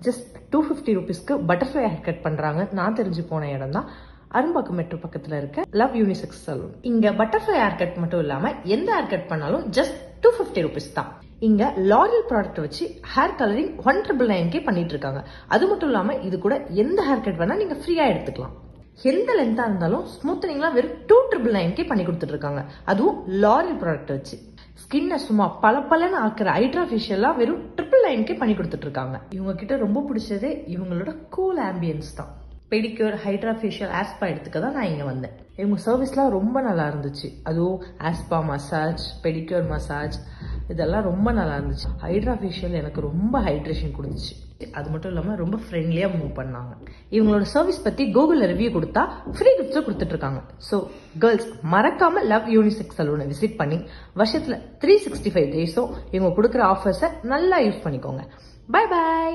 Just 250 rupeesக்கு butterfly hair cut பண்றாங்க. நான் தெரிஞ்சு போன இடம் தான் அரும்பாக்கம் மெட்ரோ பக்கத்துல இருக்க லவ் யூனிசெக்ஸ் சலூன். இங்க பட்டர்ஃப்ளை ஹேர் கட் மட்டும் இல்லாம எந்த ஹேர் கட் பண்ணாலும் ஜஸ்ட் 250 rupees தான். இங்க லாரியல் ப்ராடக்ட் வச்சு ஹேர் கலரிங் 199 பண்ணிட்டு இருக்காங்க. அது மட்டும் இல்லாம இது கூட எந்த ஹேர் கட் வேணா நீங்க ஃப்ரீயா எடுத்துக்கலாம். எந்த லென்த்தா இருந்தாலும் ஸ்மூத்தனிங்லாம் வெறும் 299 பண்ணி கொடுத்துட்டு இருக்காங்க. அதுவும் லாரியல் ப்ராடக்ட் வச்சு. ஸ்கின்னை சும்மா பலன்னு ஆக்குற ஹைட்ரா ஃபேஷியல்லாம் வெறும் 999 பண்ணி கொடுத்துட்டு இருக்காங்க. இவங்க கிட்ட ரொம்ப பிடிச்சதே இவங்களோட கூல் ஆம்பியன்ஸ் தான். பெடிக்யூர், ஹைட்ரா ஃபேஷியல், ஆஸ்பா எடுத்துக்க தான் நான் இங்கே வந்தேன். இவங்க சர்வீஸ்லாம் ரொம்ப நல்லா இருந்துச்சு. அதுவும் ஆஸ்பா மசாஜ், பெடிக்யூர் மசாஜ் இதெல்லாம் ரொம்ப நல்லா இருந்துச்சு. ஹைட்ரா ஃபேஷியல் எனக்கு ரொம்ப ஹைட்ரேஷன் கொடுத்துச்சு. அது மட்டும் இல்லாமல் ரொம்ப ஃப்ரெண்ட்லியாக மூவ் பண்ணாங்க. இவங்களோட சர்வீஸ் பற்றி கூகுளில் ரிவ்யூ கொடுத்தா ஃப்ரீ கிஃப்ட்ஸும் கொடுத்துட்டு இருக்காங்க. ஸோ கேர்ள்ஸ் மறக்காம லவ் யூனிசெக்ஸ் சலூனை விசிட் பண்ணி வருஷத்தில் 365 days இவங்க கொடுக்குற ஆஃபர்ஸை நல்லா யூஸ் பண்ணிக்கோங்க. Bye bye.